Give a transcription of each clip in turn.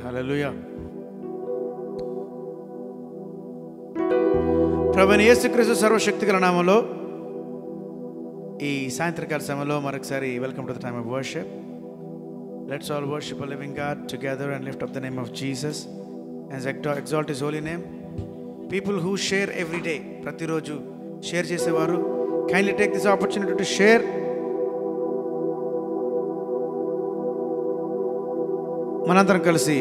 హల్లెలూయా. ప్రభువైన యేసుక్రీస్తు సర్వశక్తిగల నామములో ఈ సాయంత్రకాల సమయంలో మరొకసారి welcome to the time of worship. Let's all worship a living God together and lift up the name of Jesus and exalt his holy name. People who share every day, ప్రతిరోజు share చేసేవారు, kindly take this opportunity to share. మనందరం కలిసి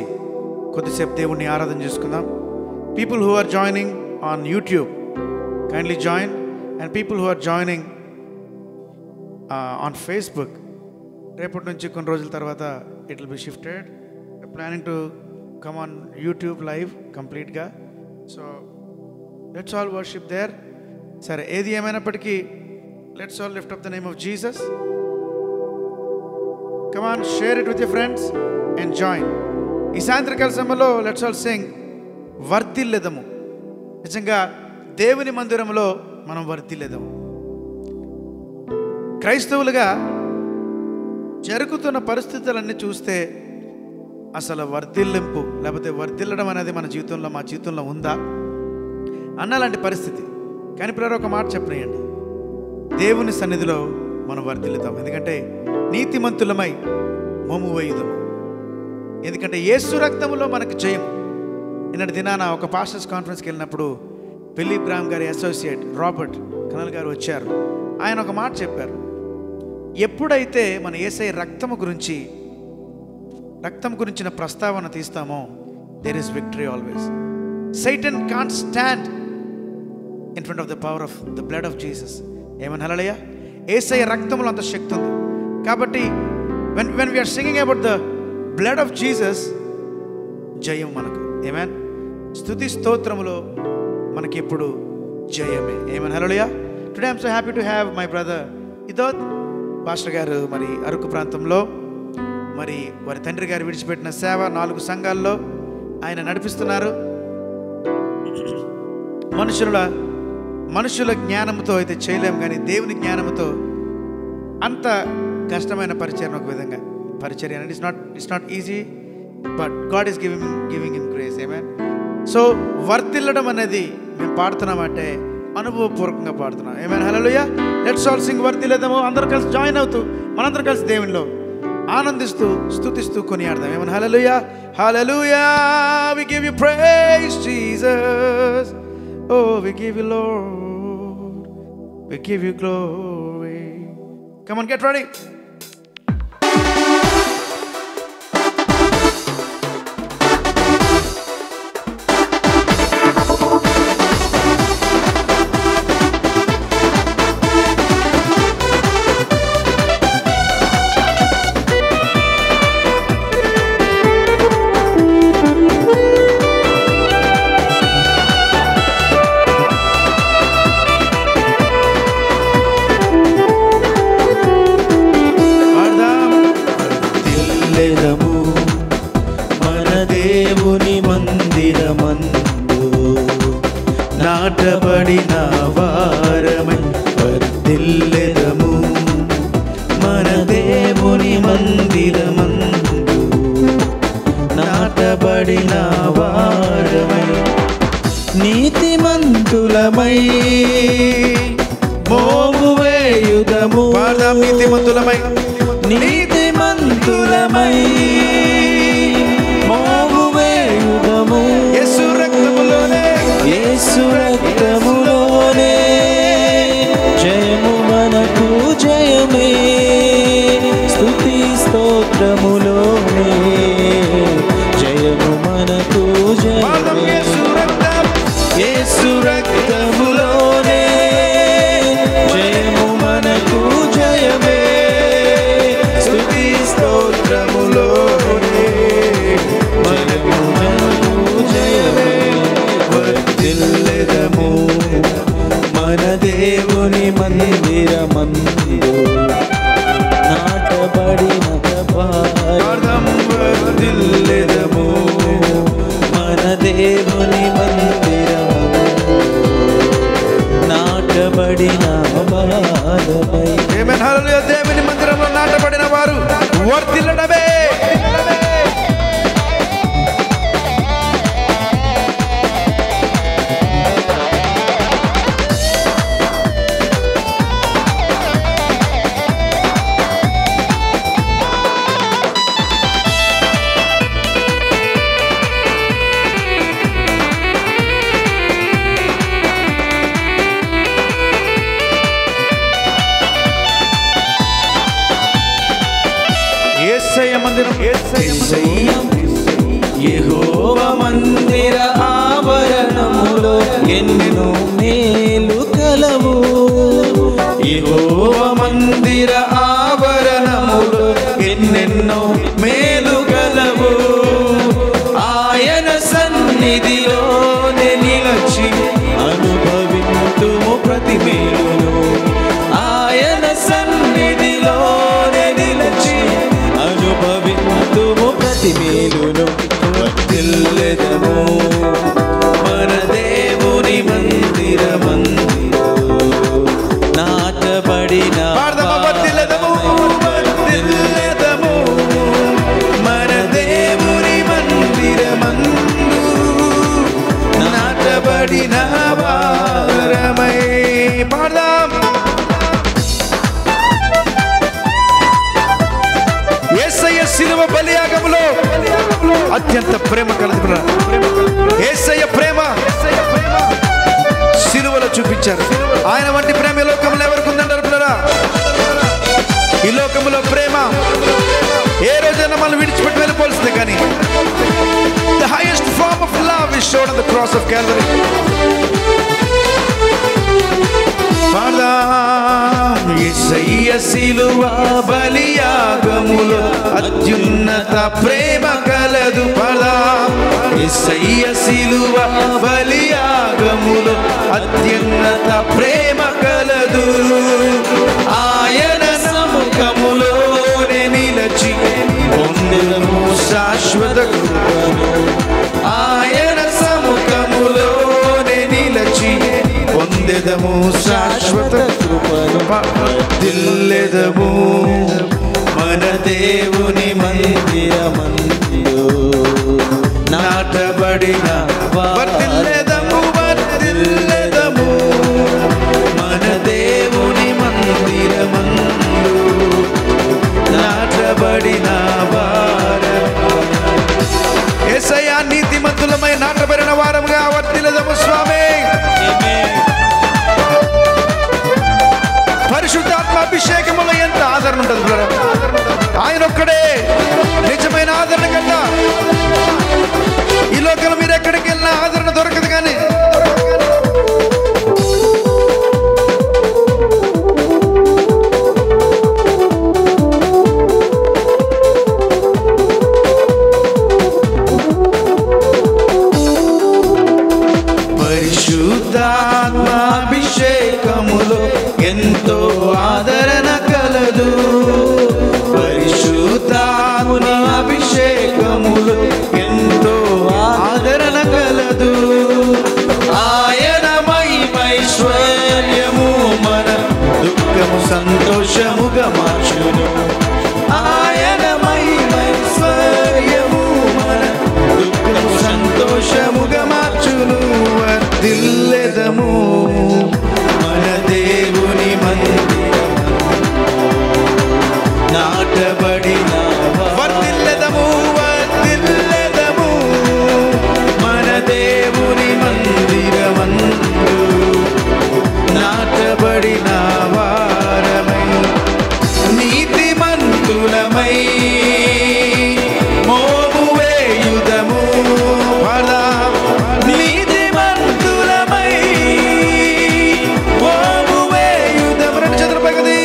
కొద్దిసేపు దేవుణ్ణి ఆరాధన చేసుకుందాం. People who are joining on YouTube, kindly join, and people who are joining on Facebook, రేపటి నుంచి కొన్ని రోజుల తర్వాత it will be shifted. We're planning to come on YouTube live కంప్లీట్గా. So let's all worship there. సరే, ఏది ఏమైనప్పటికీ let's all lift up the name of Jesus. Come on, share it with your friends and join. ఈ సాయంత్రకాల సమయంలో let's all sing వర్ధిల్లెదము. నిజంగా దేవుని మందిరంలో మనం వర్ధిల్లెదము. క్రైస్తవులుగా జరుగుతున్న పరిస్థితులన్నీ చూస్తే అసలు వర్ధిల్లింపు లేకపోతే వర్ధిల్లడం అనేది మా జీవితంలో ఉందా అన్నలాంటి పరిస్థితి. కానీ పిల్లలు ఒక మాట చెప్పనేయండి, దేవుని సన్నిధిలో మనం వర్ధిల్లుతాం. ఎందుకంటే నీతిమంతులమై మోము వేయుదము. ఎందుకంటే యేసు రక్తములో మనకు జయం. నిన్నటి దినాన ఒక పాస్టర్స్ కాన్ఫరెన్స్కి వెళ్ళినప్పుడు ఫిలిప్ గ్రామ్ గారి అసోసియేట్ రాబర్ట్ కనల్ గారు వచ్చారు. ఆయన ఒక మాట చెప్పారు, ఎప్పుడైతే మన యేసయ్య రక్తం గురించిన ప్రస్తావన తీస్తామో there is victory always. Satan can't stand in front of the power of the blood of Jesus. ఏమని హల్లెలూయా. యేసయ్య రక్తంలో అంత శక్తి ఉంది. కాబట్టి when we are singing about the blood of Jesus, జయం మనకు. ఆమేన్. స్తుతి స్తోత్రములో మనకి ఎప్పుడు జయమే. Amen. Hallelujah. Today I am so happy to have my brother ఇదోత్ పాస్టర్ గారు. మరి అరకు ప్రాంతంలో మరి వారి తండ్రి గారు విడిచిపెట్టిన సేవ 4 సంఘాల్లో ఆయన నడిపిస్తున్నారు. మనుషుల జ్ఞానంతో అయితే చేయలేము, కానీ దేవుని జ్ఞానంతో అంత కష్టమైన పరిచర్య, ఒక విధంగా పరిచర్య అనేది it's not easy, but God is giving him grace. Amen. So వర్ధిల్లడం అనేది మేము పాడుతున్నామంటే అనుభవపూర్వకంగా పాడుతున్నాం. Amen. Hallelujah. Let's all sing వర్ధిల్లెదము. అందరూ కలిసి జాయిన్ అవుతూ మనందరం కలిసి దేవునిలో ఆనందిస్తూ స్తుతిస్తూ కొనియాడదాం. Amen. Hallelujah. Hallelujah. We give you praise Jesus. Oh, we give you Lord, we give you glory. Come on, get ready. నాటబడిన వారమై వర్ధిల్లెదము మన దేవుని మందిరమందు. నాటబడిన వారమై నీతిమంతులమై మోము వేయుదము. నీతిమంతులమై మోము వేయుదము. యేసు రక్తములోనే జయము మనకు జయమే. స్తుతి స్తోత్రములోనే జయము మనకు జయమే. యేసు రక్తములోనే జయము మనకు జయమే. దేవుని మందిరంలో నాటబడిన వారు వర్ధిల్లడమే. యెహోవా మందిర ఆవరణములో ఎన్నెన్నో మేలు కలవు. యెహోవా మందిర ఆవరణములో ఎన్నెన్నో మేలు కలవు. ఆయన సన్నిధిలోనే నిలచి అనుభవింతుము ప్రతి మేలును. ఆయన సన్నిధిలోనే నిలచి అనుభవింతుము ప్రతి మేలును. వర్ధిల్లెదము మన దేవుని మందిరమందు నాటబడిన వర్ధిల్లెదము మన దేవుని మందిరమందు నాటబడిన వారమై. పాడదాం. యేసయ్య శిలువ బలియాగములో అత్యంత ప్రేమ కలదు. యేసయ్య ప్రేమ శిలువలో చూపించారు. ఆయన వంటి ప్రేమ ఈ లోకంలో ఎవరికి ఉందంటారు పిల్లరా? ఈ లోకంలో ప్రేమ ఏ రోజైనా మనం విడిచిపెట్టి వెళ్ళిపోవాల్సిందే. కానీ the highest form of love is shown on the cross of Calvary. యేసయ్య శిలువ బలియాగములో అత్యున్నత ప్రేమ కలదు. యేసయ్య శిలువ బలియాగములో అత్యున్నత ప్రేమ కలదు. ఆయన సముఖములోనే నిలచి పొందెదము శాశ్వత కృపను. ఆయన సముఖములోనే నిలచి పొందెదము శాశ్వత కృపను. వర్ధిల్లెదము మన దేవుని మందిరమందు నాటబడిన వర్ధిల్లెదము మన దేవుని మందిరమందు నాటబడిన యేసయ్య నీతిమంతులమై నాటబడిన వారముగా వర్ధిల్లెదము స్వామి. పరిశుద్ధాత్మ అభిషేకములో ఎంత ఆదరణ ఉంటుంది బ్రదర్. ఆయన ఒక్కడే నిజమైన ఆదరణ కన్నా ఈ లోకంలో మీరు ఎక్కడికి వెళ్ళినా ఆదరణ దొరకదు. కానీ పరిశుద్ధాత్మ అభిషేకములో ఎంతో ఆదరణ కలదు. పరిశుద్ధాత్మ అభిషేకములో ఎంతో ఆదరణ కలదు. ఆయన మహిమైశ్వర్యము మన దుఃఖము సంతోషముగా మార్చును. ఆయన మహిమైశ్వర్యము మన దుఃఖము సంతోషముగా మార్చును. వర్ధిల్లెదము మన దేవుని మందిరమందు నాటబడిన వర్ధిల్లెదము మన దేవుని మందిరమందు నాటబడిన వారమై నీతిమంతులమై మోము వేయుదము. నీతిమంతులమై మోము వేయుదము. రెండు చేతులు పైకి.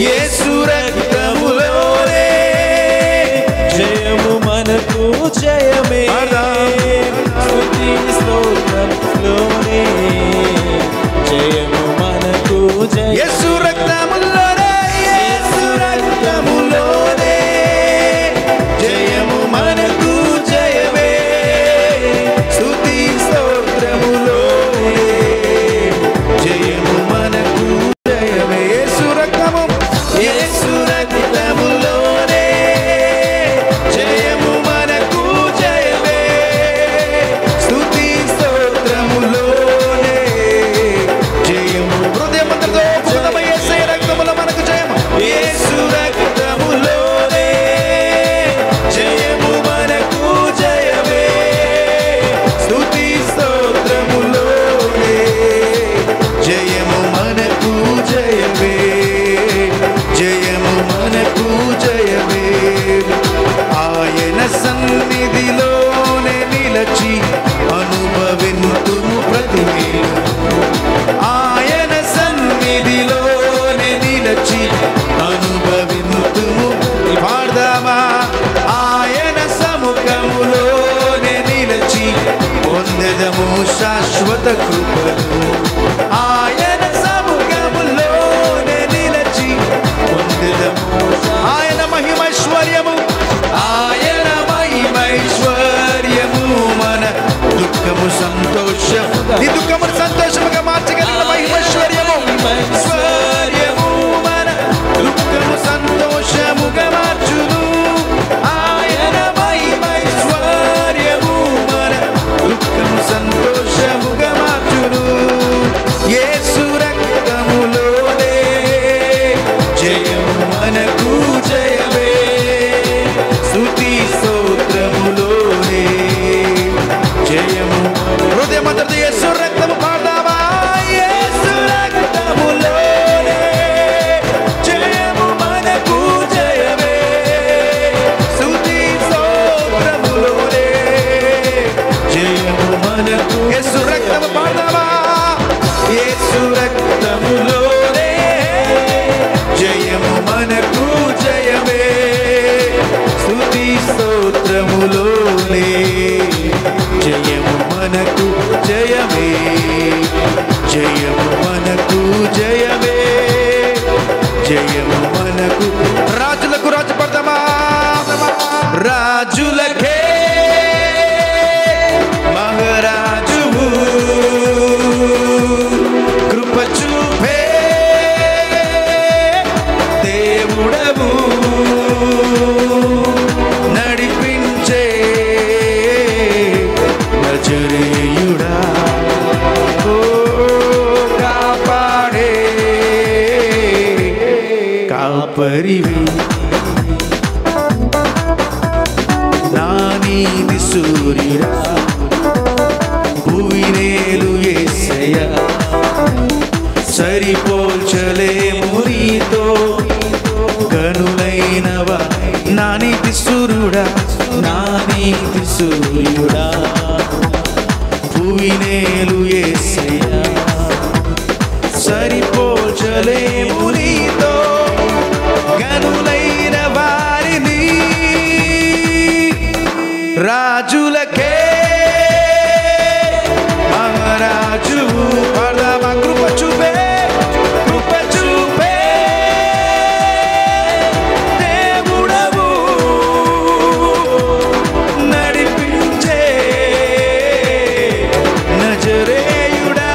యేసు రక్తములోనే జయము మనకు జయమే. స్తుతి స్తోత్రములోనే జయము మనకు జయమే. యేసు రక్తములోనే జయము మనకు జయమే. స్తుతి స్తోత్రములోనే జయము మనకు జయమే. యేసు రక్తము రుచి అనుభవింతుము. పాడదామా? ఆయన సముఖములోనే నిలచి పొందెదము శాశ్వత కృపను. ఆయన సముఖములోనే నిలచి పొందెదము ఆయన మహిమైశ్వర్యము. ఆయన మహిమైశ్వర్యము మన దుఃఖము సంతోషము. నీ దుఃఖము సంతోషముగా మార్చగలిగిన మహిమైశ్వర్యము. ఐశ్వర్యము మన దుఃఖము సంతోషముగా మార్చును. ఆయన మహిమైశ్వర్యము మన దుఃఖము సంతోషముగా మార్చును. యేసు రక్తములోనే జయము మనకు జయమే. స్తుతి స్తోత్రములోనే జయము. హృదయమంతటితో యేసు రక్తము పాడదామా? యేసు రక్తములోనే జయము మనకు జయమే. స్తుతి స్తోత్రములోనే జయము మనకు. యేసు రక్తము పాడదామా? యేసు రక్తములోనే జయము మనకు జయమే. స్తుతి స్తోత్రములోనే జయము మనకు జయమే. జయము మనకు జయమే. జయము మనకు. రాజులకు రాజు పడదామా? రాజులకే మహారాజువు కృప చూపే దేవుడవు నడిపించే నజరేయుడా. ఓ కాపాడే కాపరివి నా నీతి సూర్యుడా. భువినేలు యేసయ్యా సరిపోల్చలేము నీతో. కనులైనవా నా నీతి సూర్యుడా. నా నీతి సూర్యుడా. భువినేలు యేసయ్యా సరిపోల్చలేము నీతో. కనులైన వారిని రాజులకే మహారాజు. పడదామా? కృప చూపే కృప చూపే దేవుడవు నడిపించే నజరేయుడా.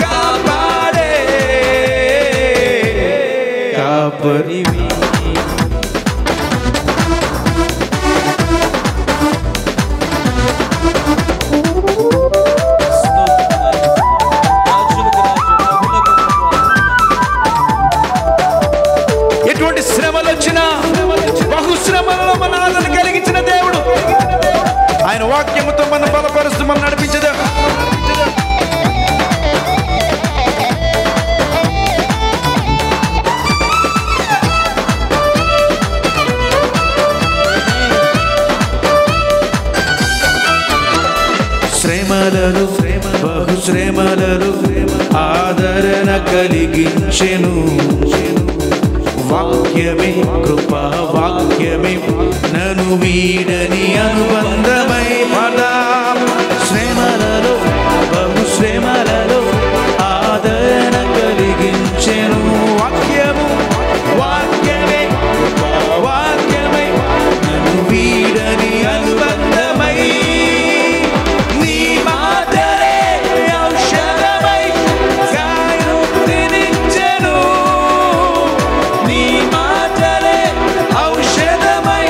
కాపాడే కాపరివి. ఎటువంటి శ్రమలు వచ్చినా బహుశ్రమలలో మన ఆదరణ కలిగించిన దేవుడు. ఆయన వాక్యముతో మనం బలపరుస్తూ మనం నడిపించదు. శ్రమలను బహుశ్రమలను ఆదరణ కలిగించెను. వాక్యమే కృపా వాక్యమే నన్ను వీడని అనుబంధమై. పదాం శ్రమలలో బహుశ్రమలలో ఆదరణ కలిగించెను. వాక్యము వాక్యమే కృపా వాక్యమే నన్ను వీడని అనుబంధమై. నీ మాటలే ఔషధమై గాయమునిచ్చెను. నీ మాటలే ఔషధమై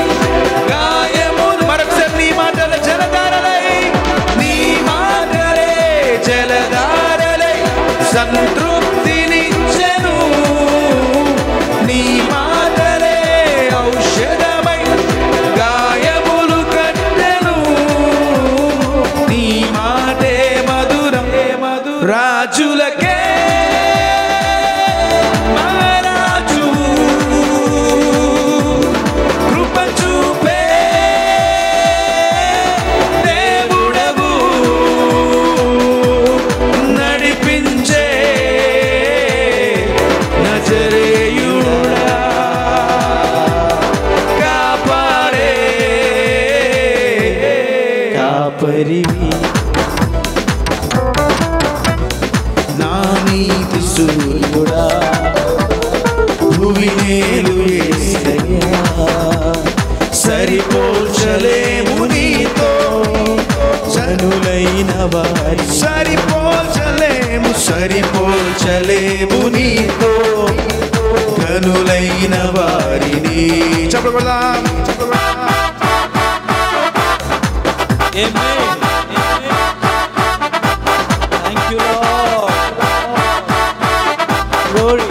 గాయమును. మరొకసారి నీ మాటల జలధారలై. నీ మాటలే జలధారలై కాపరివి నా నీతి సూర్యుడా భువినేలు యేసయ్యా సరిపోల్చలేము నీతో జనులైన వారి సరిపోల్చలేము నీతో కనులైన వారిని చెప్పబడదాం. Thank you, Lord. Glory.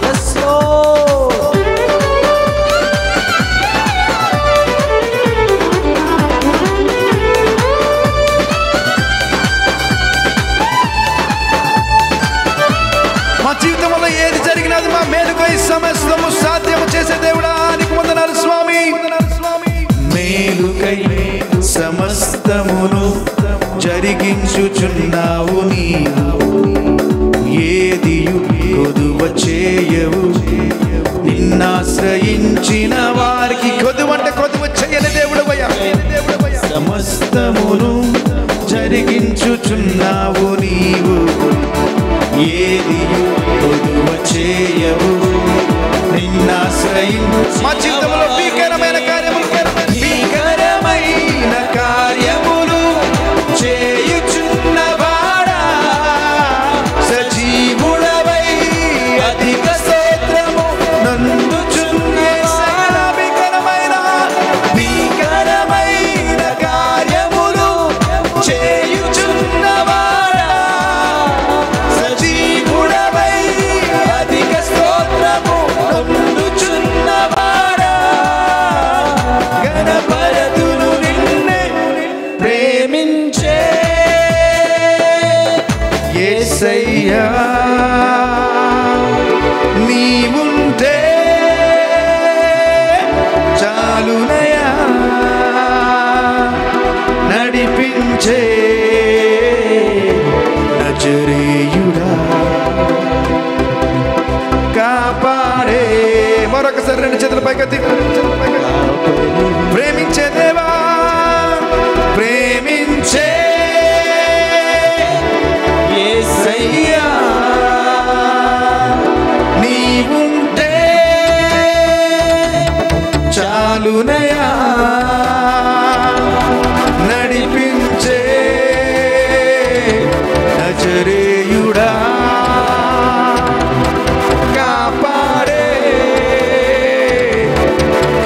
Yes, Lord. మా జీవితంలో ఏది జరిగినది మా మేలుకై సమస్తము సాధ్యము చేసే దేవుడా నీకు వందనాలు స్వామి. మేలుకై సమస్తమును జరిగించుచున్నావు నీవు ఏదియు కొదువ చేయవు నిన్నాశ్రయించిన వారికి కొదువంటే కొదువ చేయని దేవుడు సమస్తమును జరిగించుచున్నావు నీవు ఏదియు కొదువ చేయవు నిన్నాశ్రయించిన మా జీవితంలో భీకరమైన కార్యములు చేయుచున్నవాడా సజీవుడవై అధిక స్తోత్రము నందుచున్నవాడా భీకరమైన కార్యములు చేయుచున్నవాడా సజీవుడవై అధిక స్తోత్రము నందుచున్నవాడా గణపరతులు నిన్నే ప్రేమించే యేసయ్యా నీవుంటే చాలునయా నడిపించే నజరేయుడా కాపాడే మరొకసారి రెండు చేతుల పైకెత్తి ప్రేమించే దేవా ప్రేమించే యేసయ్యా నీవుంటే చాలునయా నడిపించే నజరేయుడా కాపాడే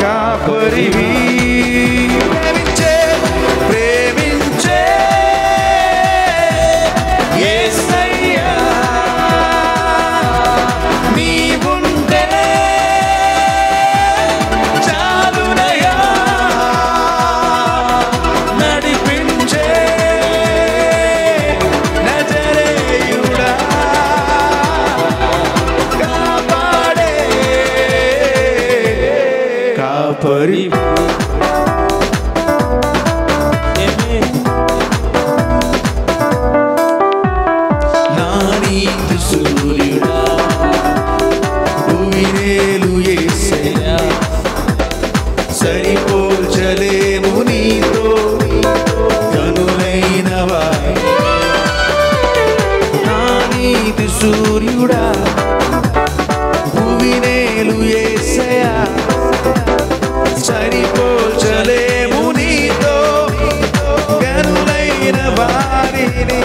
కాపరివి ప్రేమించే యేసయ్యా నీవుంటే చాలునయా నడిపించే నజరేయుడా కాపాడే కాపరివి నా నీతి సూర్యుడా భువినేలు యేసయ్యా సరిపోల్చలేము నీతో కనులైన వారి నా నీతి సూర్యుడా భువినేలు యేసయ్యా సరిపోల్చలేము నీతో కనులైన వారిని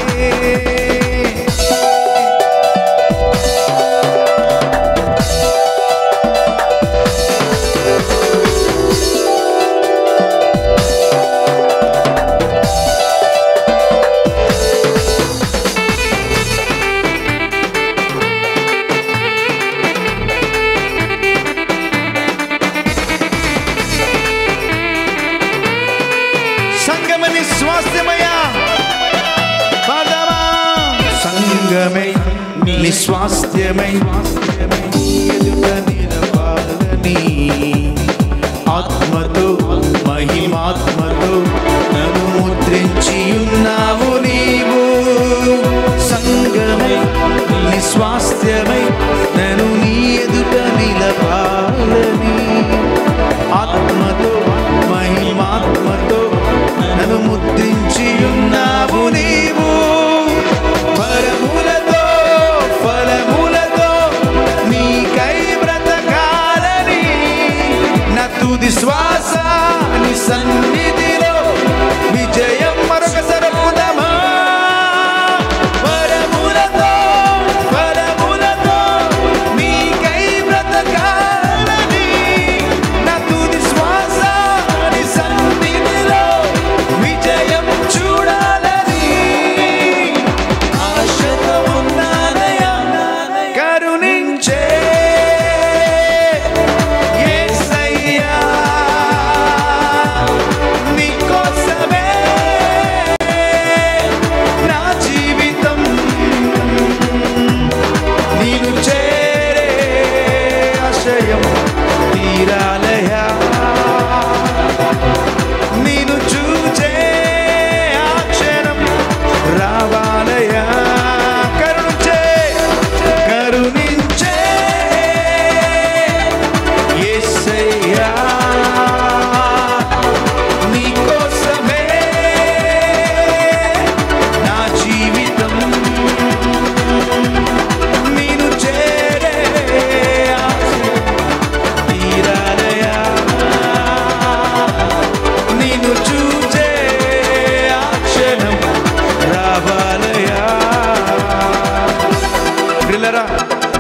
సంగమని స్వాస్థ్యమయ్యా సంగమై నిస్వాస్థ్యమై ఎదుట నిలవాలని ఆత్మతో మహిమాత్మతో నన్ను ముద్రించి ఉన్నావు నీవు సంగమై నిస్వాస్థ్యమై నన్ను నీ ఎదుట నిలవాలని ఆత్మతో మహిమా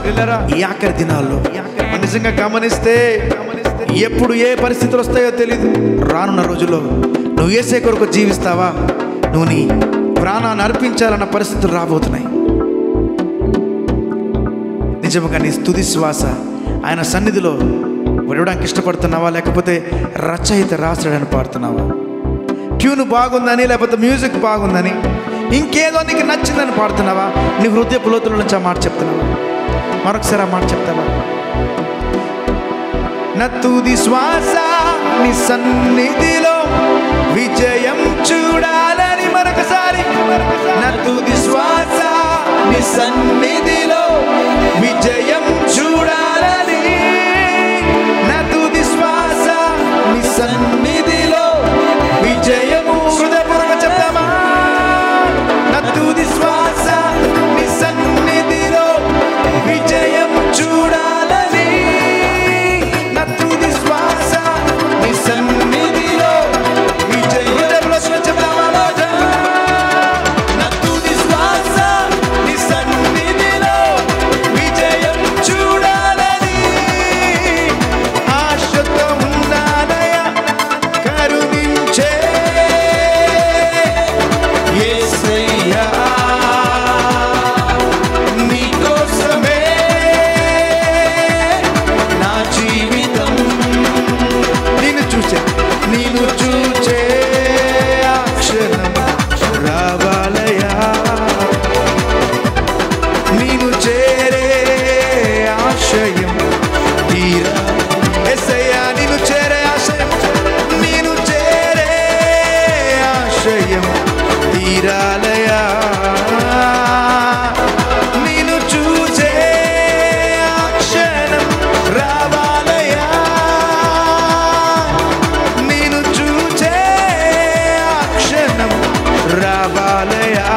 పిల్లరా ఈ ఆఖరి దినాల్లో నిజంగా గమనిస్తే ఎప్పుడు ఏ పరిస్థితులు వస్తాయో తెలియదు. రానున్న రోజుల్లో నువ్వు యేసే కొరకు జీవిస్తావా, నువ్వు నీ ప్రాణాన్ని అర్పించాలన్న పరిస్థితులు రాబోతున్నాయి. నిజంగా నీ స్తుతి శ్వాస ఆయన సన్నిధిలో విడవడానికి ఇష్టపడుతున్నావా, లేకపోతే రచయిత రాసాడని పాడుతున్నావా? ట్యూన్ బాగుందని, లేకపోతే మ్యూజిక్ బాగుందని, ఇంకేదో నీకు నచ్చిందని పాడుతున్నావా? నీ హృదయపు లోతుల నుంచి ఆ మాట చెప్తున్నావా? మరొకసారి ఆ మాట చెప్తావా? నా తుది శ్వాస నీ సన్నిధిలో విజయం చూడాలని. మరొకసారి నా తుది శ్వాస నీ సన్నిధిలో విజయం చూడాలని. నా తుది శ్వాస నీ సన్నిధిలో విజయము. హృదయపూర్వకంగా చెప్తామా? నా తుది శ్వాస నీ సన్నిధిలో విజయం చూడాలని. నా తుది శ్వాస నీ సన్నిధిలో విజయం. చెప్తామా? నా తుది శ్వాస నీ సన్నిధిలో విజయం చూడాలని. ఆశతో ఉన్నానయ్యా కరుణించే యేసయ్యా, నీ కోసమే నా జీవితం. నిన్ను చూచే ఆ క్షణం రావాలయా, నిన్ను చేరే ఆశయం తీరా. యేసయ్యా నిన్ను చేరే ఆశయం, నిన్ను చేరే ఆశయం తీరాలయా, నిన్ను చూసే ఆ క్షణం రావాలయా, నిన్ను చూసే ఆ క్షణం రావాలయా.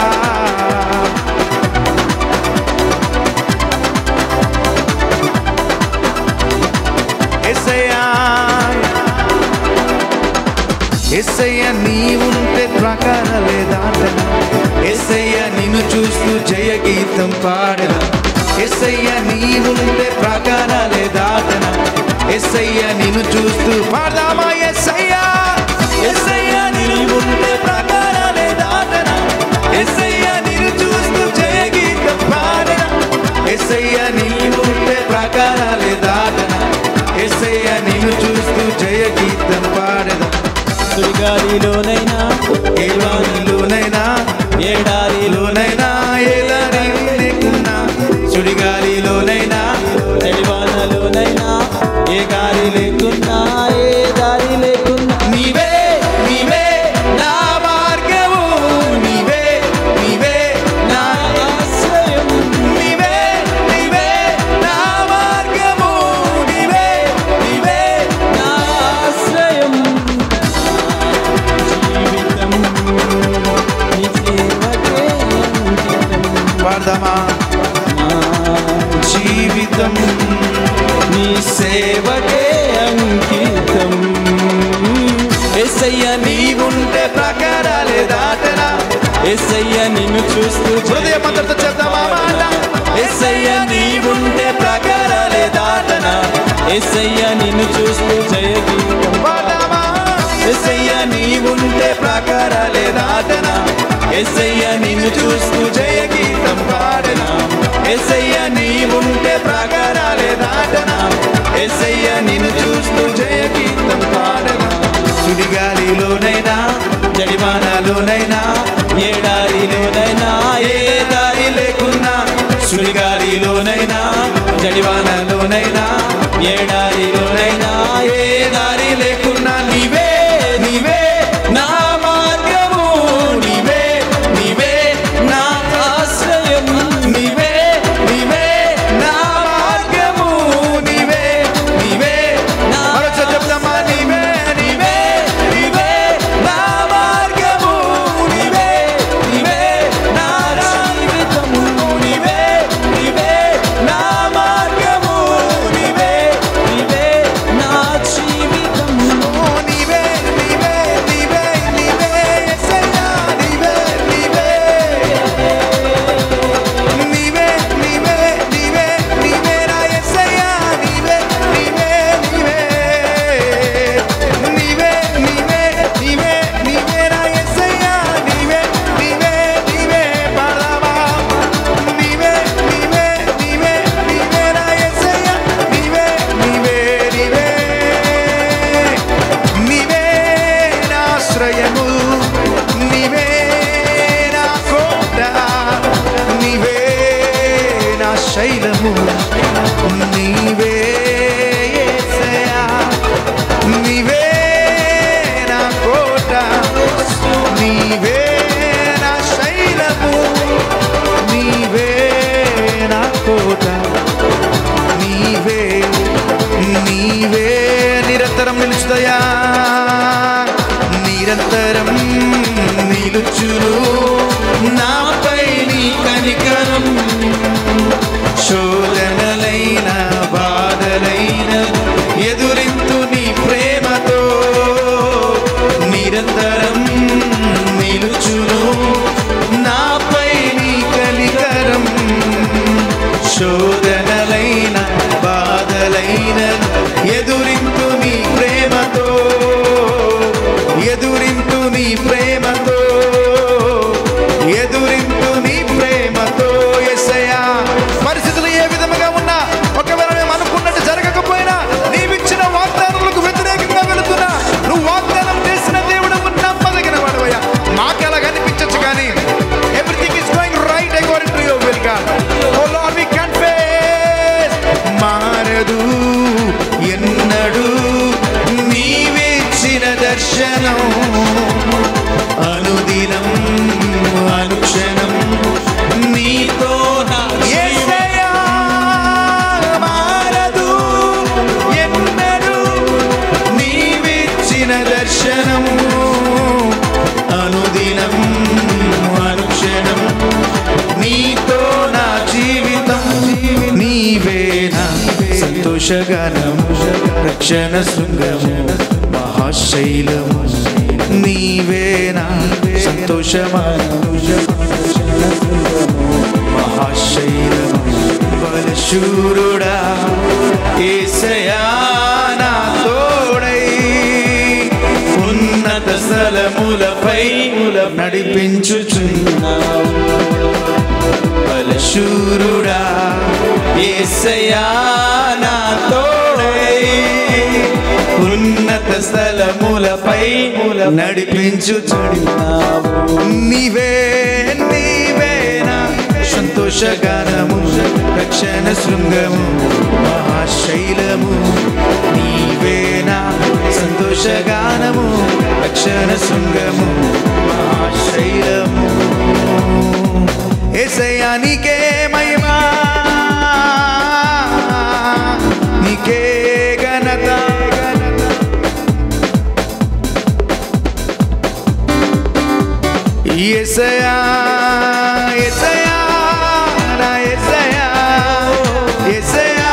యేసయ్యా యేసయ్య నీవుంటే ప్రకారాలే దాటనా. యేసయ్య నిన్ను చూస్తూ జయ గీతం పాడనా. యేసయ్య నీవుంటే ప్రకారాలే దాటనా. యేసయ్య నిన్ను చూస్తూ పాడదామా? యేసయ్య యేసయ్య నీవుంటే ప్రకారాలే దాటనా. యేసయ్య నిన్ను చూస్తూ జయ గీతం పాడనా. యేసయ్య నీవుంటే ప్రకారాలే దాటనా. యేసయ్య నిన్ను చూస్తూ జయ గీతం పాడనా. సుడిగాలిలోనైనా ఏవానిలోనైనా ఎడారిలోనైనా ఏ దారి లేకున్నా, సుడిగాలిలోనైనా చలివానలోనైనా ఏ గాలి లేకున్నా ఏ దారి లేకున్నా నీవే నీవే నా మార్గము, నీవే నీవే నా ఆశ్రయం, నీవే నీవే నా మార్గము, నీవే నీవే నా ఆశ్రయం. జీవితం నీ సేవకే అంకితం. పాడదామా? జీవితం నీ సేవకే అంకితం. యేసయ్య నీవుంటే ప్రకారాలే దాటనా. యేసయ్య నిన్ను చూస్తూ హృదయమంతటితో చెప్దామా మాట? యేసయ్య నీవుంటే ప్రకారాలే దాటనా. యేసయ్య నిన్ను చూస్తూ జయ గీతం పాడదామా? యేసయ్య నీవుంటే ప్రకారాలే దాటనా. యేసయ్య నిన్ను చూస్తూ జయ గీతం పాడనా. యేసయ్య నీవుంటే ప్రకారాలే దాటనా. యేసయ్య నిన్ను చూస్తూ జయ గీతం పాడనా. సుడిగాలిలోనైనా జడివానలోనైనా ఎడారిలోనైనా ఏ దారి లేకున్నా, సుడిగాలిలోనైనా జడివానలోనైనా ఎడారిలోనైనా ఏ దారి లేకున్నా నీవే నీవే నా మార్గము, నీవే నీవే నా ఆశ్రయం. నీవే నీవే నా మార్గము, నీవే నీవే నా మరొకసారి చెప్తామా? నీవే నీవే నీవే నా మార్గము, నీవే నీవే నా జీవితం నీవే నీవే నా మార్గము, నీవే నీవే శైలము నీవే యేసయ్యా నీవే నా కోట నీవే నా శైలము నీవే నా కోట నీవే నీవే నిరంతరం నిలుచుదయా నిరంతరం నిలుచును నాపై నీ కనికరం శోధనలైన బాధలైన ఎదురింతు నీ ప్రేమతో నిరంతరం నిలుచును నాపై నీ కనికరం శోధనలైన బాధలైన ఎదురింతు నీ ప్రేమతో ఎదురింతు నీ ప్రేమతో ఎదురింతు నీ ప్రేమతో యేసయ్యా పరిస్థితులు ఏ విధముగా ఉన్నా ఒకవేళ మేము అనుకున్నట్టు జరగకపోయినా నీవిచ్చిన వాగ్దానాలకు వ్యతిరేకంగా వెళుతున్నా నువ్వు వాగ్దానం చేసిన దేవుడు నమ్మదగిన వాడవయ్యా మాకు ఎలా కనిపించచ్చు కానీ everything is going right according to your will God O Lord we confess మారదు ఎన్నడూ నీవిచ్చిన దర్శనం అనుదినం అనుక్షణం నీతో యేసయ్యా మారదు ఎన్నడూ నీవిచ్చిన దర్శనం అనుదినం అనుక్షణం నీతో నా జీవితం నీవే నా సంతోషగానము రక్షణ శృంగము మహాశైలము నీవే నా సంతోషమానము మహాశైలము బలశూరుడా యేసయ్యా నా తోడై ఉన్నత స్థలములపై నడిపించుచున్నావు బలశూరుడా యేసయ్యా నా తోడై ఉన్నత స్థలములపై నడిపించుచున్నావు నీవే నీవే నా సంతోషగానము రక్షణ శృంగము మహాశైలము నీవే నా సంతోషగానము రక్షణ శృంగము మహాశైలము యేసయ్యా నీకే మహిమా నీకే ఘనత యేసయ్యా యేసయ్యా నా యేసయ్యా యేసయ్యా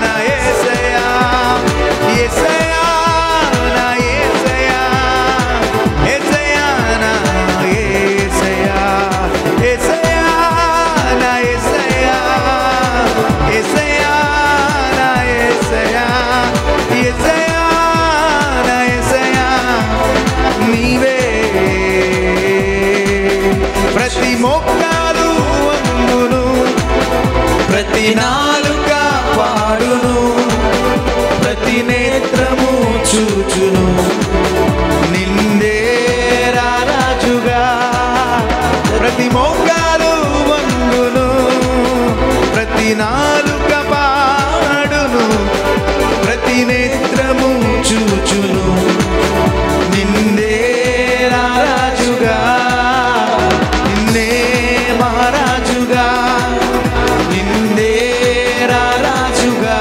నా యేసయ్యా యేసయ్యా నా యేసయ్యా యేసయ్యా నా యేసయ్యా యేసయ్యా నా యేసయ్యా యేసయ్యా నా యేసయ్యా యేసయ్యా నా యేసయ్యా నీవే ప్రతి మోకాలు వంగును ప్రతి నాలుక పాడును ప్రతి నేత్రము చూచును నిందే రాజుగా ప్రతి మోకాలు వంగును ప్రతి నాలుక పాడును ప్రతి నేత్రము చూచును నిందే రాజుగా నిన్నే మహారాజుగా నిందే రాజుగా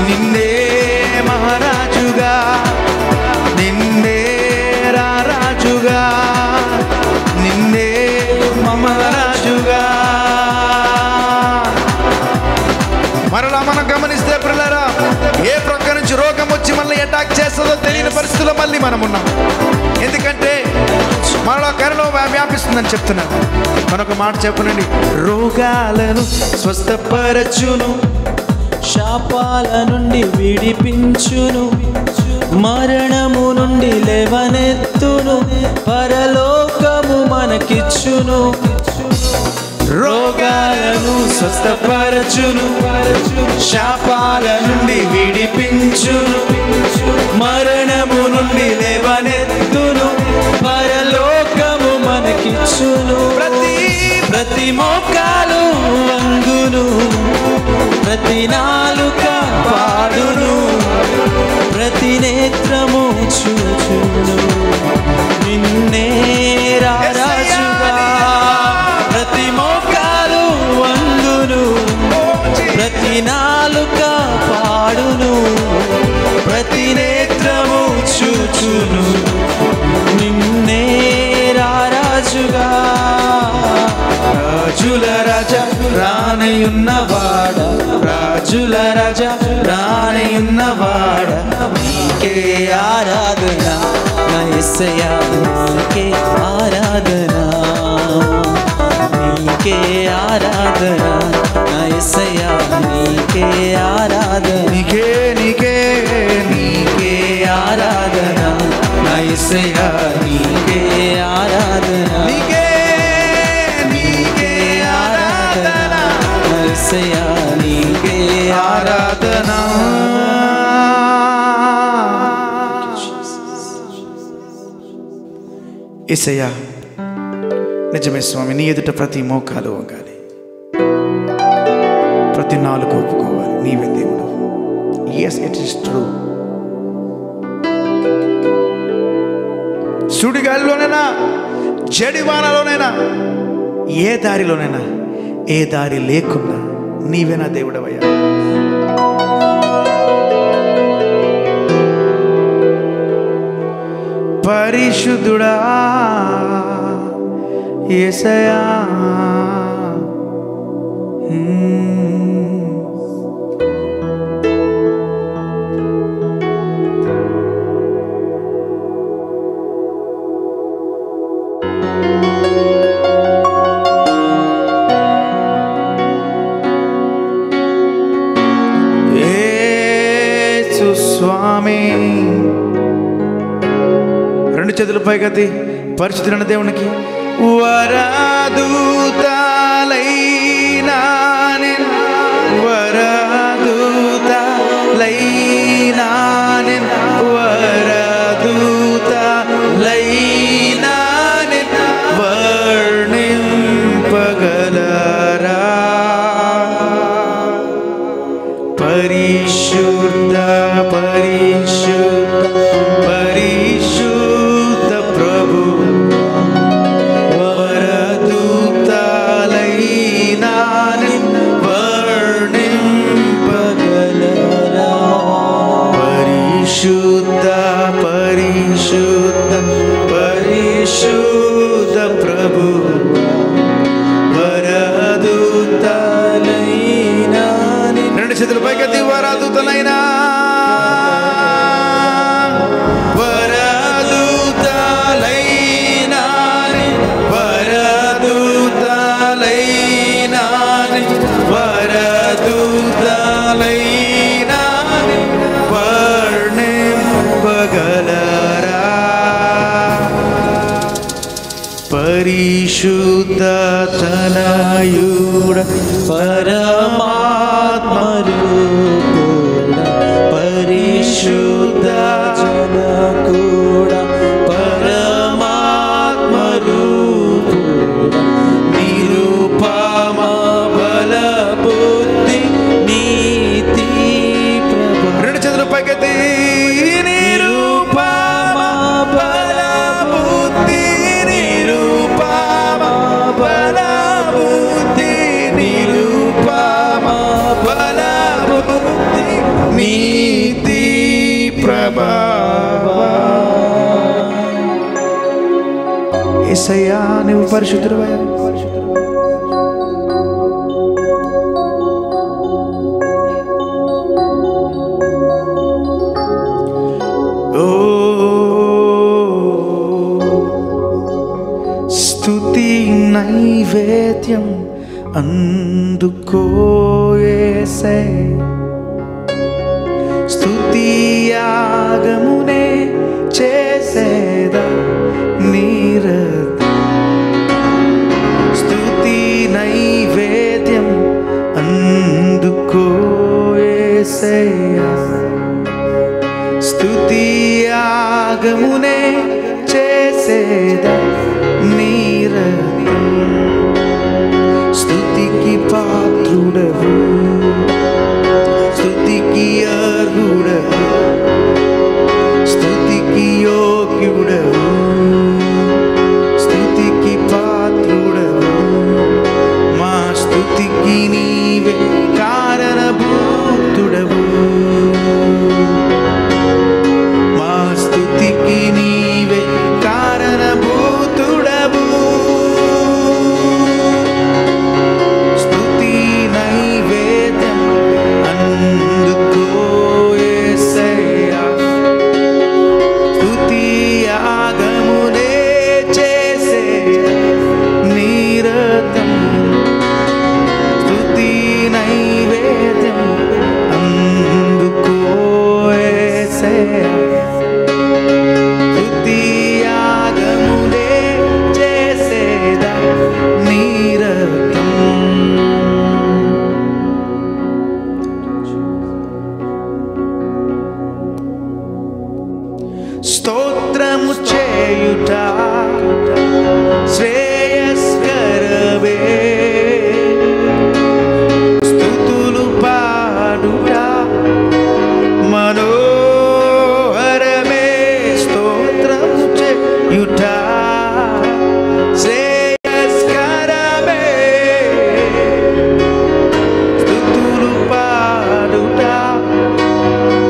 నిన్నే మహారాజుగా నిన్నే రాజుగా నిన్నే మహారాజుగా మరలా మనం గమనిస్తే పిల్లరా ఏ ప్రక్క నుంచి రోగం వచ్చి మనల్ని అటాక్ చేస్తుందో తెలియని పరిస్థితుల్లో మళ్ళీ మనం ఉన్నాం ఎందుకంటే మనలో కరోనా వ్యాపిస్తుందని చెప్తున్నాను మనొక మాట చెప్పనండి రోగాలను స్వస్థపరచును శాపాల నుండి విడిపించును మరణము నుండి లేవనెత్తును పరలోకము మనకిచ్చును రోగాలను స్వస్థపరచును శాపాల నుండి విడిపించును మరణము నుండి లేవనెత్తును పరలోకము మనకిచ్చును ప్రతి ప్రతి మోకాలు వంగు రాజా రానయున్నవాడ, రాజుల రాజా రానయున్నవాడ, నీకే ఆరాధన నా యేసయ్యా, నీకే ఆరాధన, నీకే ఆరాధన నా యేసయ్యా, నీకే ఆరాధన, నీకే నీకే నీకే ఆరాధన నా యేసయ్యా, నీకే ఆరాధన, నీకే నీకే ఆరాధన నా యేసయ్యా, నీకే ఆరాధన. యేసయ్యా నిజమే స్వామి, నీ ఎదుట ప్రతి మోకాలు వంగాలి, ప్రతి నాలుగు ఒప్పుకోవాలి, నీవే దేవుడు. yes it is true. సుడిగాలిలోనైనా జడివానలోనైనా ఏ దారిలోనైనా ఏ దారి లేకున్నా నీవే నా దేవుడవయ్యా. పరిశుద్ధుడా యేసయ్యా, యేసు స్వామి. రెండు చేతుల పైకెత్తి పరిశుద్ధుడైన దేవునికి వరదూతలైనా వరదూతలైనా వరదూతలైనా వర్ణింపగలరా పరిశుద్ధ పరిశుద్ధ పరిశుద్ధ ప్రభు వరదూతలైనా వర్ణింపగలరా పరిశుద్ధ పరిశుద్ధ పరిశుద్ధ ప్రభు వరదూతలైనా. రెండు చేతుల పైకెత్తి వరదూతలైనా వరదూతలైనా వరదూతలైనా వరదూతలైనా వర్ణింపగలరా పరిశుద్ధ తనయుడ పరమాత్మరూపుడ పరిశుద్ధ జనకుడ పరమాత్మరూపుడ నిరుపమ బలబుద్ధి నీతి ప్రభ. రెండు చేతుల పైకెత్తి నిరుపమ బలబుద్ధి నిరుపమ బలబుద్ధి నిరుపమ బలబుద్ధి నీతి ప్రభావ. యేసయ్యా నీవు పరిశుద్ధుడవయ్యా. స్తుతి నైవేద్యం అందుకో యేసయ్యా, స్తుతి యాగమునే చేసేదా నీరత, స్తుతి నైవేద్యం అందుకో యేసయ్యా, స్తుతి యాగమునే చేసేదా నీరతం. స్తుతికి పాత్రుడవు, స్తుతికి అర్హుడవు, స్తుతికి యోగ్యుడవు, స్తుతికి పాత్రుడవు, మా స్తుతికి నీవే కారణభూతుడవు, మా స్తుతికి నీవే కారణభూతుడవు. నైవేద్యం అందుకో యేసయ్యా స్తుతి యాగములే చేసేదా నిరతం స్తోత్రము చేయుట శ్రేయస్కరమే స్తుతులు పాడుట మనోహరమే స్తోత్రము చేయుట శ్రేయస్కరమే స్తుతులు పాడుట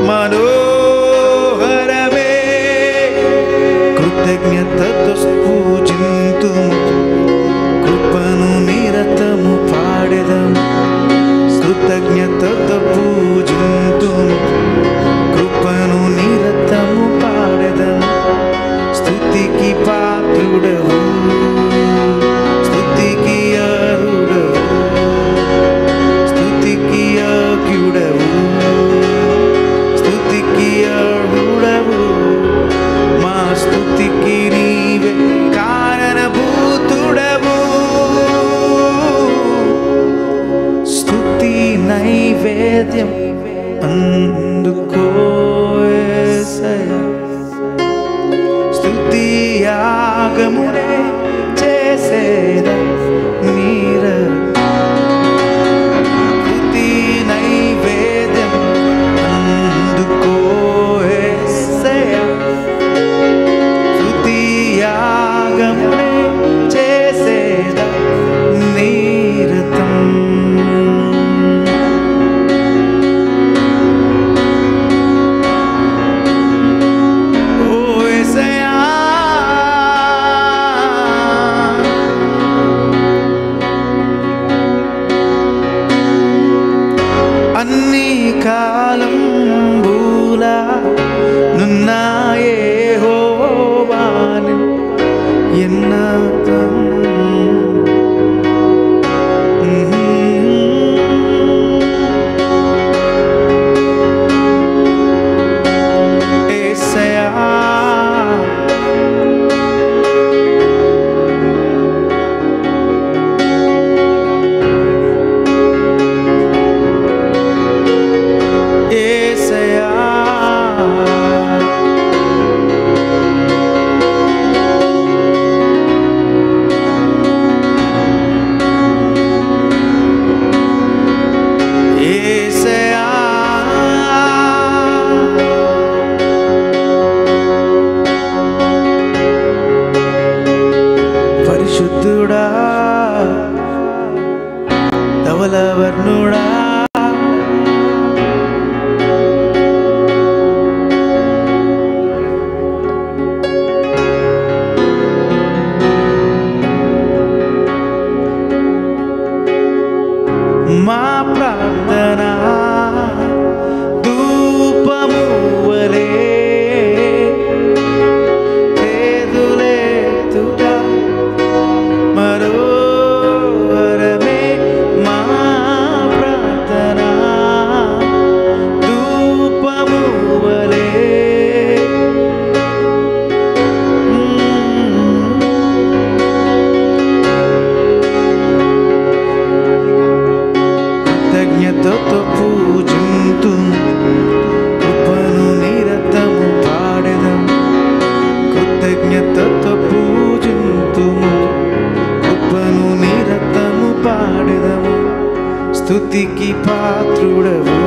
మనోహరమే కృతజ్ఞతతో పూజింతుము కృపను నిరతము పాడెదము కృతజ్ఞతతో పూజింతుము కృపను నిరతము పాడెదము స్తుతికి పాత్రుడవు స్తుతికి అర్హుడవు స్తుతికి యోగ్యుడవు స్తుతికి అర్హుడవు మా స్తుతికి నీవే కారణభూతుడవు స్తుతి నైవేద్యం అందుకో యేసయ్యా స్తుతి యాగమునే చేసేదా స్తుతి నైవేద్యం అందుకో యేసయ్యా స్తుతి యాగమునే చేసేదా నిరతం ఓ యేసయ్యా అన్ని కాలం బూలా నున్నా యెహోవాని ఎన్నతం యేసయ్యా యేసయ్యా యేసయ్యా పరిశుద్ధుడా ధవలవర్ణుడా మా ప్రార్థన ధూపము వలె చేదులెత్తుట మనోహరమే మా ప్రార్థన ధూపము వలె కృతజ్ఞతతో పూజింతు కృపను నిరతము పాడెదం కృతజ్ఞతతో పూజింతుము కృపను నిరతము పాడెదము స్తుతికి పాత్రుడవు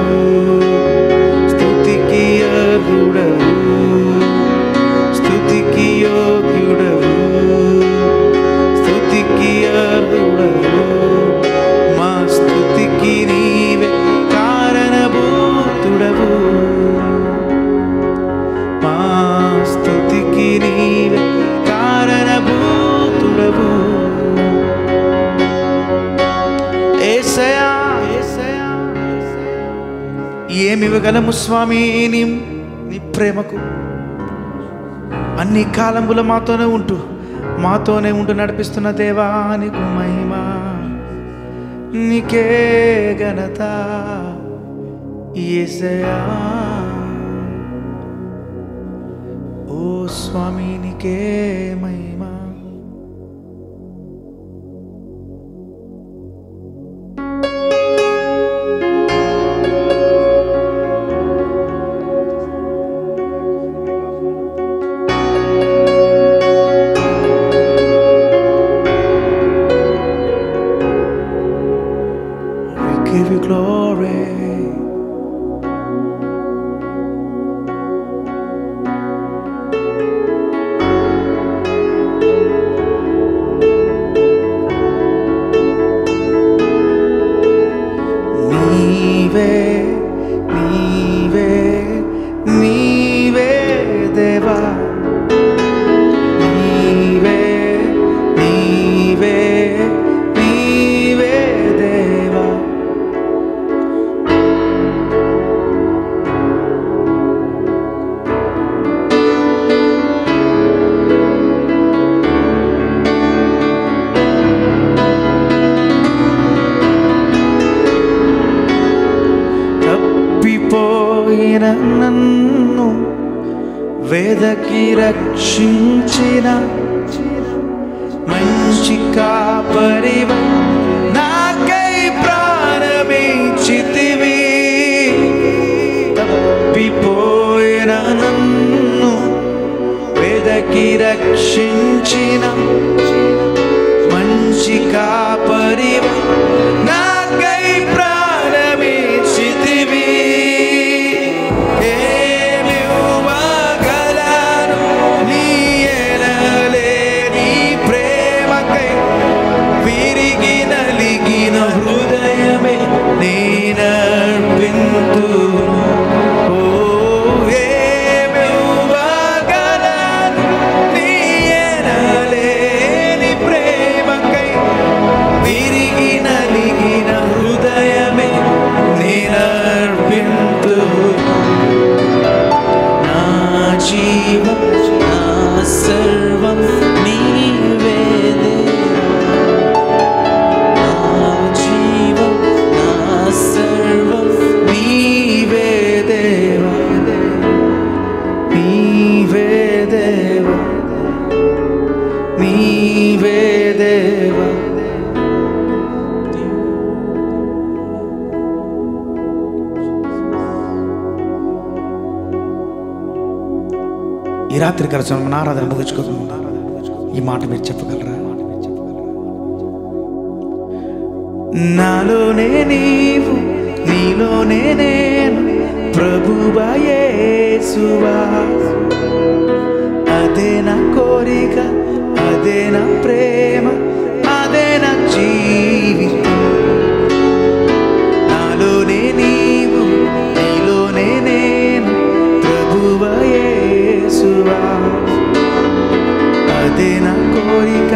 స్తుతికి అర్హుడవు స్తుతికి యోగ్యుడవు స్తుతికి అర్హుడవు మా స్తుతికి నీవే కారణభూతుడవు మా స్తుతికి నీవే కారణభూతుడవు యేసయ్యా ఏమివ్వగలము స్వామి నీ ప్రేమకు అన్ని కాలముల మాతోనే ఉంటూ నడిపిస్తున్న దేవా నీకు మహిమ నీకే ఘనత యేసయ్యా. ఓ స్వామి నీకే మహిమ. Give you glory. నీవే నీవే నీవే దేవా. నీవే నీవే నీవే దేవా. తప్పిపోయిన నన్ను వెదకి రక్షించిన మంచి కాపరివై నాకై ప్రాణమిచ్చితివి. తప్పిపోయిన నన్ను వెదకి రక్షించిన మంచి కాపరివై నాకై ప్రాణమిచ్చితివి. హృదయమే నేనర్పింతును. ఓ ఏమివ్వగలను నీ ఎనలేని ప్రేమకై. విరిగి నలిగిన హృదయమే నేనర్పింతును. నా జీవం నా సర్వం నీవే ఈ రాత్రి కలసం మన ఆరాధన ముగించుకోకుండా ఈ మాట మీరు చెప్పగలరా? నాలోనే నీవు నీలోనే నేను ప్రభువా యేసువా. అదే నా కోరిక, అదే నా ప్రేమ, అదే నా జీవితం. నాలోనే నీవు నీలోనే నేను ప్రభువా యేసువా. అదే నా కోరిక,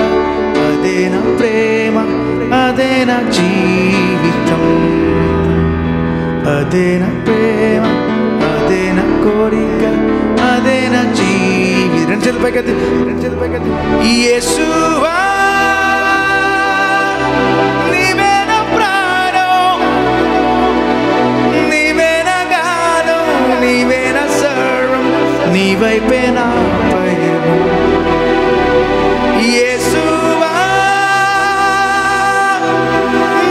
అదే నా ప్రేమ, అదే నా జీవితం. అదే నా ప్రేమ, అదే నా కోరిక, అదే నా జీవితం. రెండు చేతులు పైకెత్తి, రెండు చేతులు పైకెత్తి. యేసువా నీవే నా ప్రాణం, నీవే నా గానం, నీవే నా సర్వం, నీ వైపే నా పయనం. యేసువా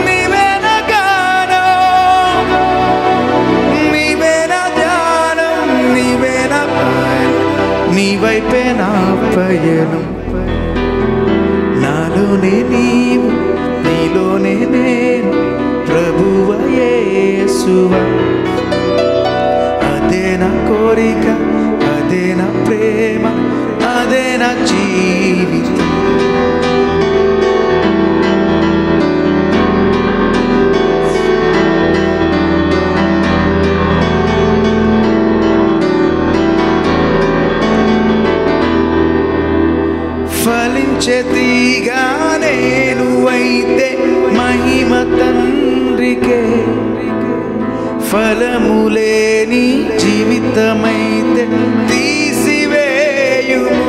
నీవే నా గానం, నీవే నా ధ్యానం, నీవే నా పయనం, నీ వైపే నా పయనం. నాలోనే నీవు నీలోనే నేను ప్రభువా యేసువా. అదే నా కోరిక, అదే నా ప్రేమ, అదే నా జీవితం. ఫలించే తీగా నేను అయితే మహిమ తండ్రికే. ఫలములేని జీవితమైతే తీసివేయుము.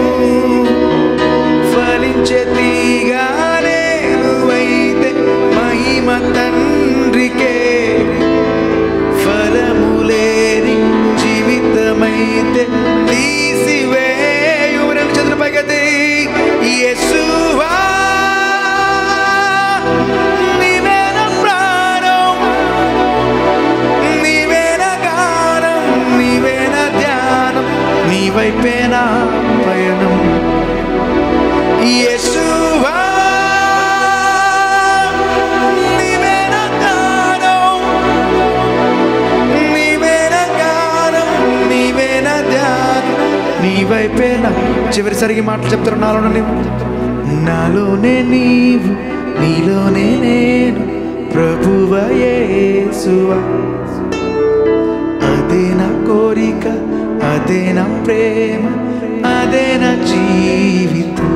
ఫలించే తీగా నేను అయితే మహిమ తండ్రి వైపేనా. చివరిసరికి మాటలు చెప్తారు, నాలోనే నీవు, నాలోనే నీవు, నీలోనే నేను, ప్రభువా యేసువా. అదే నా కోరిక, అదే నా ప్రేమ, అదే నా జీవితం.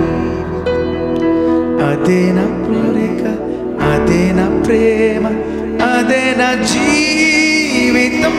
అదే నా కోరిక, అదే నా ప్రేమ, అదే నా జీవితం.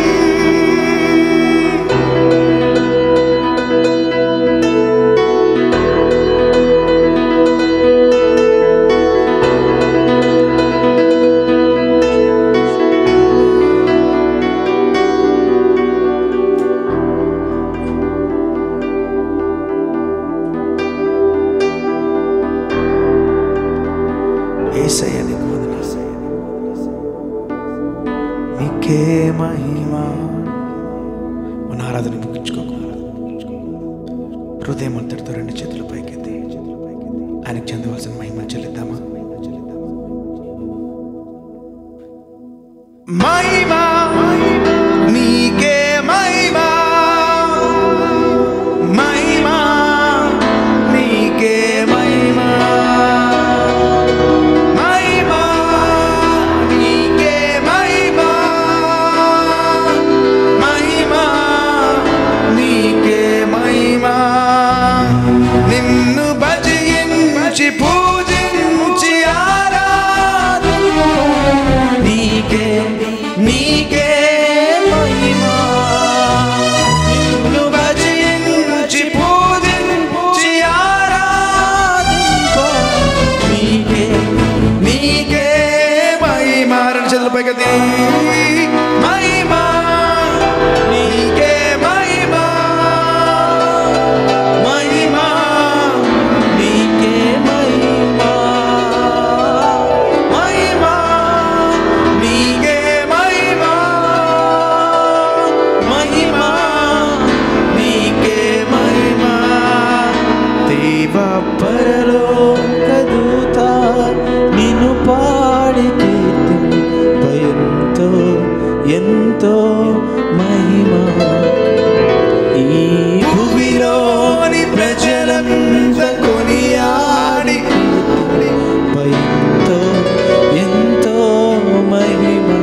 యేసయ్య నీకు వందనాలు, నీకే మహిమ. మన ఆరాధన ముగించుకోకు, హృదయం అంతటితో రెండు చేతుల పైకెత్తి ఆయనకు చెందవలసిన మహిమ చెల్లిద్దామా. మహిమ నీకే మహిమ, మహిమ నీకే మహిమ, నిన్ను భజించి పూజించి ఆరాధించు, నీకే నీకే మహిమా. నిన్ను భజించి పూజించి ఆరాధించు, నీకే నీకే మహిమా. రెండు చేతుల పైకి మహిమా నీకే మహిమా, మహిమా నీకే మహిమా, మహిమా నీకే మహిమా, మహిమా నీకే మహిమా. దేవ పరలోక దూత నిన్ను పాడి కీర్తింప, ఎంతో మహిమా. ఈ భూమిలోని ప్రజలంత కొనియాడి ఎంతో ఎంతో మహిమా.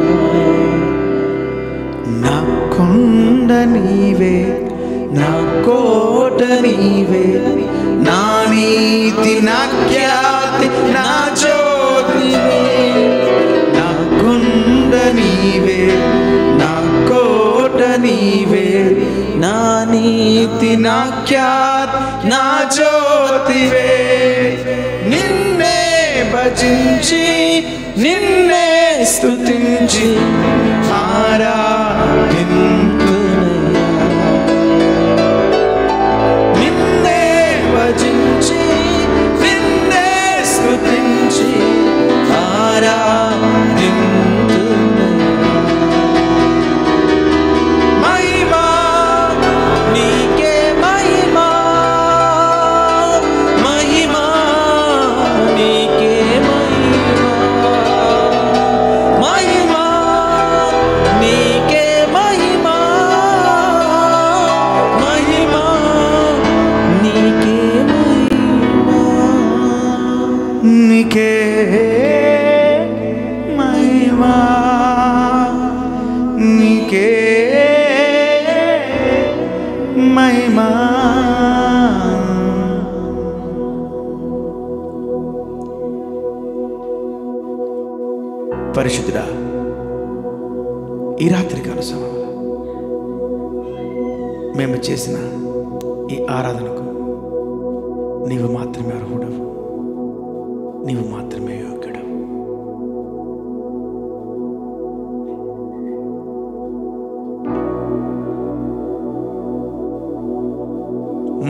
నా కొండ నీవే, నా కోట నీవే, నా నీతి నా ఖ్యాతి నా జ్యోతివే. నా కొండ నీవే, నా కోట నీవే, నా నీతి నా ఖ్యాతి నా జ్యోతివే. నిన్నే భజించి నిన్నే స్తుతించి ఆరాధింతునయ్యా. నిన్నే భజించి నిన్నే స్తుతించి ఆరాధింతునయ్యా. మహిమా నీకే మహిమా, మహిమా నీకే మహిమా, మహిమా నీకే మహిమా, మహిమా నీకే మహిమా, నీకే మహిమా, నీకే మహిమా. పరిశుద్ధుడా, ఈ రాత్రికాల సమయంలో మేము చేసిన ఈ ఆరాధనకు నీవు మాత్రమే అర్హుడవు, నీవు మాత్రమే యోగ్యుడవు.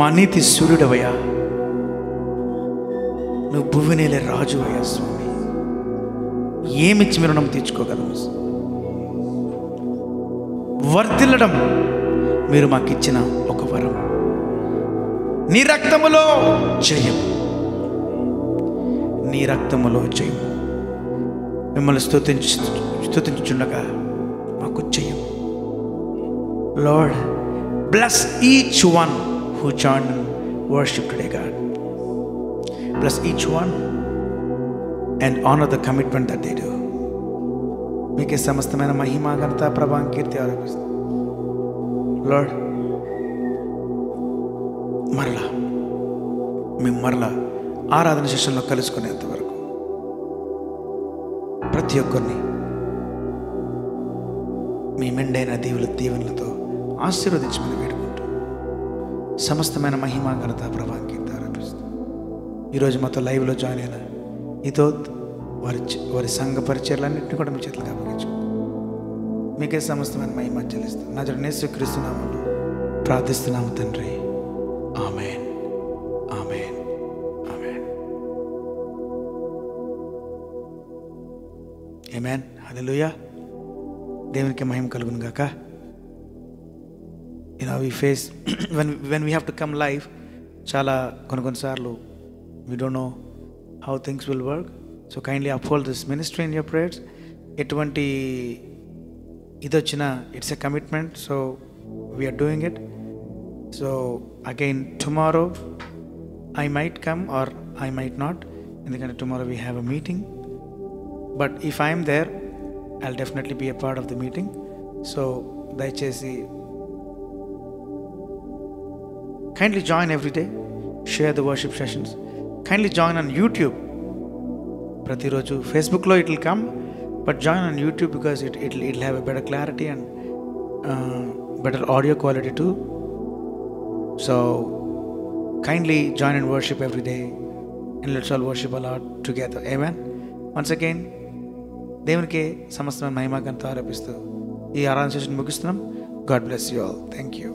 మా నీతి సూర్యుడవయ్యా, నువ్వు భువినేలే రాజు అయ్యా స్వామి. ఏమిచ్చి మీరు రుణం తీర్చుకోగలము? వర్ధిల్లడం మీరు మాకిచ్చిన ఒక వరం. నీ రక్తములో జయం, నీ రక్తములో జయం. మిమ్మల్ని స్తుతించుచుండగా మాకు జయం. Lord, bless each one who joined in worship today, God. Bless each one and honor the commitment that they do. మీకే సమస్తమైన మహిమ ఘనత ప్రభావం కీర్తి ఆరోపిస్తుంది. లార్డ్, మరలా ఆరాధన సెషన్లో కలుసుకునేంత వరకు ప్రతి ఒక్కరిని మీ మెండైన దీవెనలతో ఆశీర్వదించమని వేడుకుంటూ సమస్తమైన మహిమ ఘనత ప్రభావం కీర్తి ఆరోపిస్తుంది. ఈరోజు మాతో లైవ్లో జాయిన్ అయిన ఇతో వారి సంఘ పరిచయాలన్నింటినీ కూడా మీ చేతులకు అప్పగించు. మీకే సమస్తమైన మహిమ చెల్లిస్తాం. నజరేయుడైన యేసుక్రీస్తు నామములో ప్రార్థిస్తున్నాము తండ్రి. ఆమేన్, ఆమేన్, ఆమేన్, ఆమేన్. హల్లెలూయా. దేవునికి మహిమ కలుగును గాక. We face when we have to come live, చాలా కొన్నిసార్లు we don't know how things will work. So kindly uphold this ministry in your prayers. ఎటువంటి ఇది వచ్చినా it's a commitment, so we are doing it. So again tomorrow I might come or I might not, ఎందుకంటే tomorrow we have a meeting. But if I am there, I'll definitely be a part of the meeting. So దయచేసి kindly join every day, share the worship sessions. Kindly join on YouTube. ప్రతిరోజు ఫేస్బుక్లో it will come, but join on YouTube because it'll have a better clarity and better audio quality too. So kindly join and worship every day, and let's all worship a lot together. Amen. Once again, దేవునికి సమస్తమైన మహిమ ఘనత ఆరోపిస్తూ ఈ ఆరాధన session ముగిస్తున్నాం. God bless you all. Thank you.